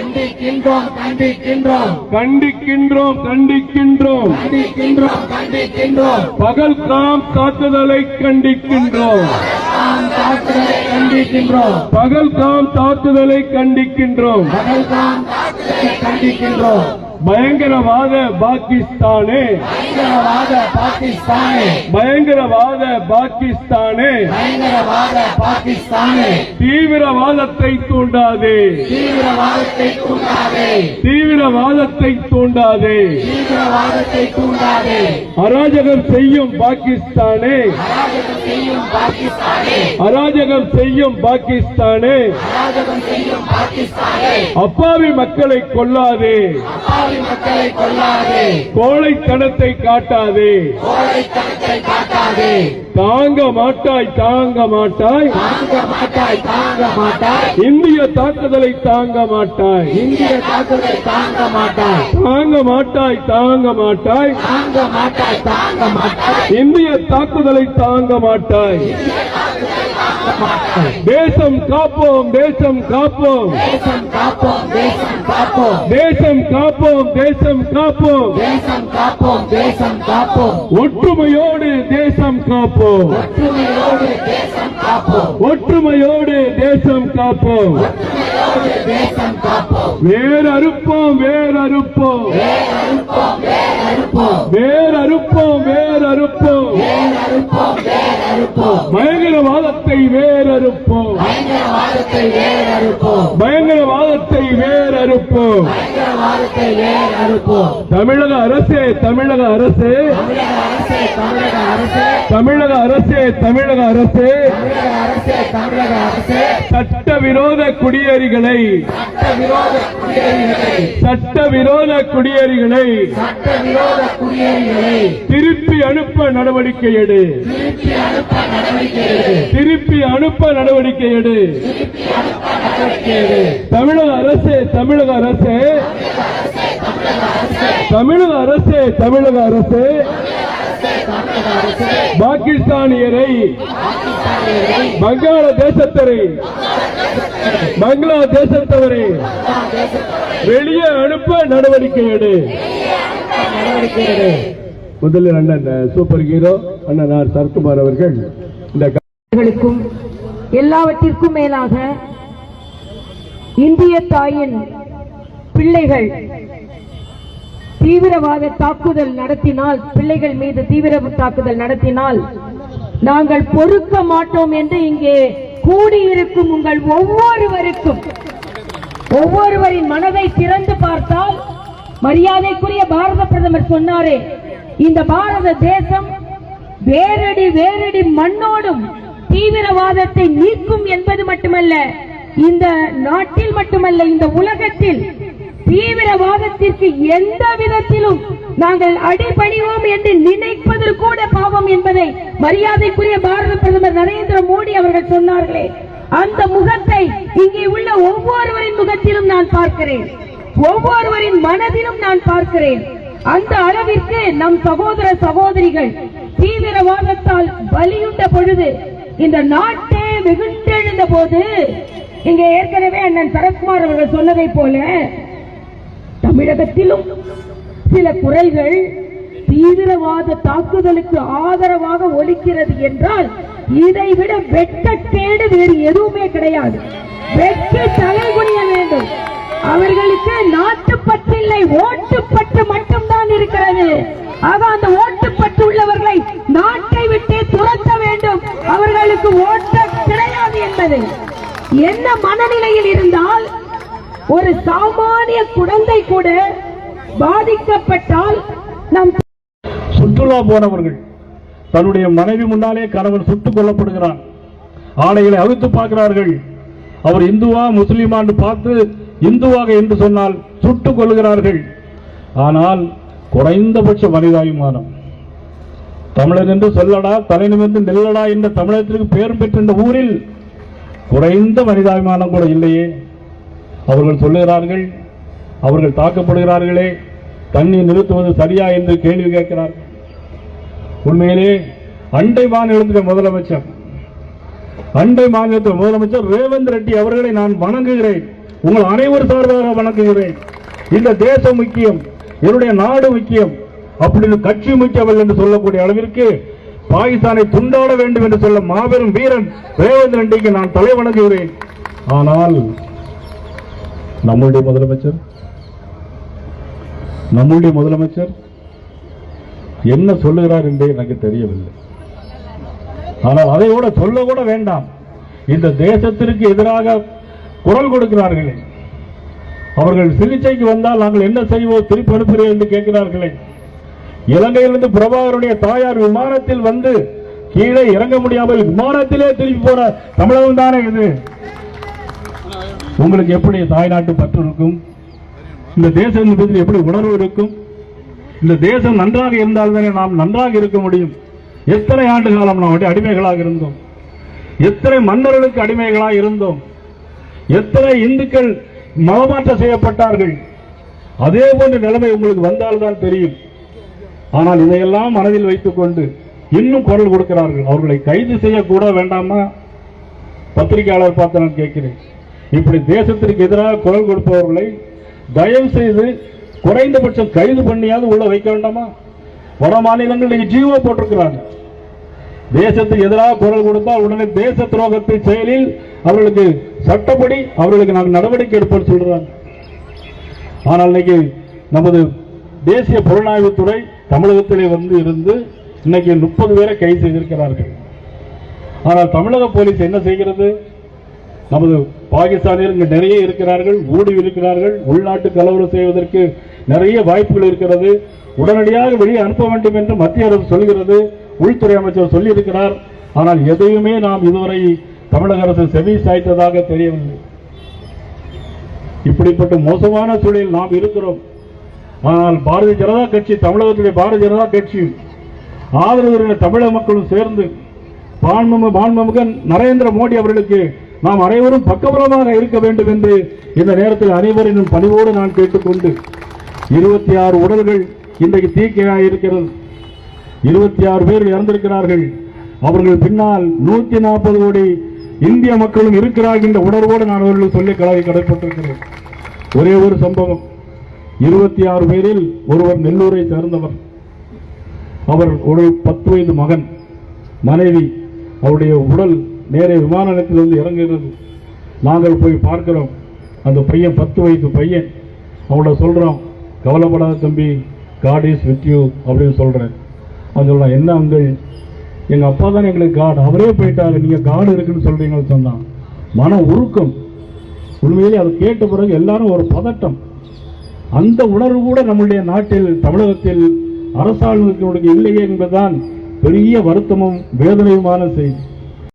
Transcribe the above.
கண்டிக்கின்றோம் கண்டிக்கின்றோம் கண்டிக்கின்றோம் கண்டிக்கின்றோம் கண்டிக்கின்றோம் கண்டிக்கின்றோம் பகல்காம் தாக்குதலை கண்டிக்கின்றோம் கண்டிக்கின்றோம் பகல்காம் தாக்குதலை கண்டிக்கின்றோம் பகல்காம் தாக்குதலை கண்டிக்கின்றோம் பயங்கரவாத பாகிஸ்தானே பயங்கரவாத பாகிஸ்தானே பயங்கரவாத பாகிஸ்தானே பயங்கரவாத பாகிஸ்தானே தீவிரவாதத்தை தூண்டாதே தீவிரவாதத்தை தூண்டாதே தீவிரவாதத்தை தூண்டாதே தீவிரவாதத்தை தூண்டாதே அராஜகம் செய்யும் பாகிஸ்தானே அராஜகம் செய்யும் பாகிஸ்தானே அராஜகம் செய்யும் பாகிஸ்தானே அராஜகம் செய்யும் பாகிஸ்தானே அப்பாவி மக்களை கொல்லாதே அப்பாவி மக்களை கொல்லாதே கோழைத்தனத்தை காட்டாதே கோழைத்தனத்தை காட்டாதே தாங்க மாட்டாய் தாங்க மாட்டாய் தாங்க மாட்டாய் தாங்க மாட்டாய் இந்திய தாக்குதலை தாங்க மாட்டாய் இந்திய தாக்குதலை தாங்க மாட்டாய் தாங்க மாட்டாய் தாங்க மாட்டாய் தாங்க மாட்டாய் தாங்க மாட்டாய் இந்திய தாக்குதலை தாங்க மாட்டாய் தேசம் காப்போம் தேசம் காப்போம் தேசம் காப்போம் தேசம் காப்போம் தேசம் காப்போம் தேசம் காப்போம் தேசம் காப்போம் தேசம் காப்போம் ஒற்றுமையோடு தேசம் காப்போம் ஒற்றுமையோடு தேசம் காப்போம் ஒற்றுமையோடு தேசம் காப்போம் ஒற்றுமையோடு தேசம் காப்போம் வேரறுப்போம் வேரறுப்போம் வேறறுப்போம் வேறறுப்போம் வேரறுப்போம் வேரறுப்போம் வேறறுப்போம் வேறறுப்போம் பயங்கரவாதத்தை வேரறுப்போம் பயங்கரவாதத்தை வேறறுப்போம் பயங்கரவாதத்தை வேரறுப்போம் பயங்கரவாதத்தை வேறறுப்போம் தமிழக அரசே தமிழக அரசே தமிழக அரசே தமிழக அரசே தமிழக அரசே தமிழக அரசே தமிழக அரசே தமிழக அரசே சட்டவிரோத குடியேறிகளை சட்டவிரோத குடியேறிகளை சட்டவிரோத குடியேறிகளை சட்டவிரோத குடியேறிகளை திருப்பி அனுப்ப நடவடிக்கை எடு திருப்பி அனுப்ப நடவடிக்கை எடு திருப்பி அனுப்ப நடவடிக்கை எடு திருப்பி அனுப்ப நடவடிக்கை எடு தமிழக அரசே தமிழக அரசே தமிழக அரசே தமிழக அரசே தமிழக அரசே பாகிஸ்தானியரை பங்களாதேசத்தரை பங்களாதேசத்தவரை வெளியே அனுப்ப நடவடிக்கை எடு நடவடிக்கை எடு. முதலில் அண்ணன் சூப்பர் ஹீரோ அண்ணன் ஆர் சரத்குமார் அவர்கள் இந்த எல்லாவற்றிற்கும் மேலாக இந்திய தாயின் பிள்ளைகள் தீவிரவாத தாக்குதல் நடத்தினால், பிள்ளைகள் மீது தீவிர தாக்குதல் நடத்தினால் நாங்கள் பொறுக்க மாட்டோம் என்று இங்கே கூடியிருக்கும் உங்கள் ஒவ்வொருவரின் மனதை திறந்து பார்த்தால், மரியாதைக்குரிய பாரத பிரதமர் சொன்னாரே, இந்த பாரத தேசம் வேரடி மண்ணோடும் தீவிரவாதத்தை நீக்கும் என்பது மட்டுமல்ல, இந்த நாட்டில் மட்டுமல்ல இந்த உலகத்தில் தீவிரவாதத்திற்கு எந்த விதத்திலும் நாங்கள் அடிபணிவோம் என்று நினைப்பது கூட பாவம் என்பதை மரியாதைக்குரிய பாரத பிரதமர் நரேந்திர மோடி அவர்கள் சொன்னார்களே, அந்த முகத்தை இங்கே உள்ள ஒவ்வொருவரின் முகத்திலும் நான் பார்க்கிறேன், ஒவ்வொருவரின் மனதிலும் நான் பார்க்கிறேன். அந்த அளவிற்கு நம் சகோதர சகோதரிகள் தீவிரவாதத்தால் பலியுண்ட பொழுது, இந்த நாட்டே வெகுண்டெழுந்த போது, இங்கே ஏற்கனவே அண்ணன் சரத்குமார் அவர்கள் சொன்னதை போல தமிழகத்திலும் சில குரல்கள் தீவிரவாத தாக்குதலுக்கு ஆதரவாக ஒலிக்கிறது என்றால், இதைவிட வெட்கக்கேடு வேறு எதுவுமே கிடையாது. வெட்கி தலைகுனிய வேண்டும். அவர்களுக்கு நாட்டுப்பற்றில்லை, ஓட்டுப்பட்டு மட்டும்தான் இருக்கிறது. ஆக அந்த ஓட்டுப்பட்டு உள்ளவர்களை நாட்டை விட்டே துரத்த வேண்டும். அவர்களுக்கு ஓட்ட கிடையாது என்பது என்ன மனநிலையில் இருந்தால், ஒரு சாமானிய குழந்தை கூட பாதிக்கப்பட்டால் நம் சுற்றுலா போனவர்கள் தன்னுடைய மனைவி முன்னாலே கணவன் சுட்டுக் கொல்லப்படுகிறான். ஆடைகளை அவிழ்த்து பார்க்கிறார்கள். அவர் இந்துவா முஸ்லிமா என்று பார்த்து இந்துவாக என்று சொன்னால் சுட்டுக் கொள்கிறார்கள். ஆனால் குறைந்தபட்ச மனிதாபிமானம், தமிழர் என்று சொல்லடா தலை நிமிர்ந்து நெல்லடா என்ற தமிழகத்திற்கு பெயர் பெற்ற இந்த ஊரில் குறைந்த மனிதாபிமானம் கூட இல்லையே. அவர்கள் சொல்லுகிறார்கள், அவர்கள் தாக்கப்படுகிறார்களே, தண்ணீர் நிறுத்துவது சரியா என்று கேள்வி கேட்கிறார். உண்மையிலே அண்டை மாநிலத்தின் முதலமைச்சர் ரேவந்த் ரெட்டி அவர்களை நான் வணங்குகிறேன். உங்கள் அனைவர் சார்பாக வணங்குகிறேன். இந்த தேசம் முக்கியம், என்னுடைய நாடு முக்கியம், அப்படின்னு கட்சி முக்கியமல்ல என்று சொல்லக்கூடிய அளவிற்கு பாகிஸ்தானை துண்டாட வேண்டும் என்று சொல்ல மாபெரும் வீரன் ரேவந்த் ரெட்டிக்கு நான் தலை வணங்குகிறேன். ஆனால் நம்முடைய முதலமைச்சர் என்ன சொல்லுகிறார் என்றே எனக்கு தெரியவில்லை. ஆனால் அதை கூட சொல்ல கூட வேண்டாம். இந்த தேசத்திற்கு எதிராக குரல் கொடுக்கிறார்களே, அவர்கள் சிகிச்சைக்கு வந்தால் நாங்கள் என்ன செய்வோம், திருப்பி அனுப்புகிறேன் என்று கேட்கிறார்களே. இலங்கையிலிருந்து பிரபாகருடைய தாயார் விமானத்தில் வந்து கீழே இறங்க முடியாமல் விமானத்திலே திருப்பி போற தமிழகம் தானே இது. உங்களுக்கு எப்படி தாய்நாட்டு பற்று இருக்கும்? இந்த தேசம் எப்படி உணர்வு இருக்கும்? இந்த தேசம் நன்றாக இருந்தால் தானே நாம் நன்றாக இருக்க முடியும். எத்தனை ஆண்டு காலம் நாம் அடிமைகளாக இருந்தோம், எத்தனை மன்னர்களுக்கு அடிமைகளாக இருந்தோம், எத்தனை இந்துக்கள் மதமாற்றம் செய்யப்பட்டார்கள். அதே போன்ற நிலைமை உங்களுக்கு வந்தால்தான் தெரியும். ஆனால் இதையெல்லாம் மனதில் வைத்துக் கொண்டு இன்னும் குரல் கொடுக்கிறார்கள். அவர்களை கைது செய்யக்கூட வேண்டாமா? பத்திரிகையாளர் பார்த்து நான் கேட்கிறேன், இப்படி தேசத்திற்கு எதிராக குரல் கொடுப்பவர்களை தயவு செய்து குறைந்தபட்சம் கைது பண்ணியாவது உள்ள வைக்க வேண்டாமா? வட மாநிலங்கள் ஜீவோ போட்டிருக்கிறாங்க. தேசத்துக்கு எதிராக குரல் கொடுத்தால் உடனே தேச துரோகத்தை செயலில் அவர்களுக்கு சட்டப்படி அவர்களுக்கு நாங்கள் நடவடிக்கை எடுப்போம் சொல்றாங்க. ஆனால் இன்னைக்கு நமது தேசிய புலனாய்வுத்துறை தமிழகத்திலே வந்து இருந்து இன்னைக்கு 30 பேரை கைது செய்திருக்கிறார்கள். ஆனால் தமிழக போலீஸ் என்ன செய்கிறது? நமது பாகிஸ்தானியர் இங்கு நிறைய இருக்கிறார்கள், ஊடி இருக்கிறார்கள், உள்நாட்டு கலவரம் செய்வதற்கு நிறைய வாய்ப்புகள் இருக்கிறது, உடனடியாக வெளியே அனுப்ப வேண்டும் என்று மத்திய அரசு சொல்கிறது, உள்துறை அமைச்சர் சொல்லியிருக்கிறார். ஆனால் எதையுமே நாம் இதுவரை தமிழக அரசு செவி சாய்த்ததாக தெரியவில்லை. இப்படிப்பட்ட மோசமான சூழலில் நாம் இருக்கிறோம். ஆனால் பாரதிய ஜனதா கட்சி, தமிழகத்திலே பாரதிய ஜனதா கட்சியும் ஆதரவு தமிழக மக்களும் சேர்ந்து மாண்புமிகு நரேந்திர மோடி அவர்களுக்கு நாம் அனைவரும் பக்கபலமாக இருக்க வேண்டும் என்று இந்த நேரத்தில் அனைவரின் பணிவோடு நான் கேட்டுக்கொண்டு, 26 உடல்கள் இன்றைக்கு தீக்கையாக இருக்கிறது, 26 பேர் இறந்திருக்கிறார்கள். அவர்கள் பின்னால் 140 கோடி இந்திய மக்களும் இருக்கிறார்கள் என்ற உணர்வோடு நான் அவர்கள் சொல்லி கடற்பட்டிருக்கிறேன். ஒரே ஒரு சம்பவம், 26 பேரில் ஒருவர் நெல்லூரை சேர்ந்தவர். அவர் ஒரு 10 வயது மகன், மனைவி, அவருடைய உடல் நேரே விமான நிலையத்திலிருந்து இறங்குகிறது. நாங்கள் போய் பார்க்கிறோம். அந்த பையன் 10 வயது பையன். அவங்கள சொல்றோம், கவலைப்படாத தம்பி, காட் இஸ் வித் யூ அப்படின்னு சொல்றேன். அவன் சொல்றான், என்ன அங்கிள், எங்க அப்பா தான் எங்களுக்கு காட், அவரே போயிட்டாரு, நீங்க காடு இருக்குன்னு சொல்றீங்கன்னு சொன்னான். மன உருக்கம். உண்மையிலே அதை கேட்ட பிறகு எல்லாரும் ஒரு பதட்டம். அந்த உணர்வு கூட நம்முடைய நாட்டில், தமிழகத்தில் அரசாங்கத்தினுடைய இல்லையே என்பதுதான் பெரிய வருத்தமும் வேதனையுமான செய்தி.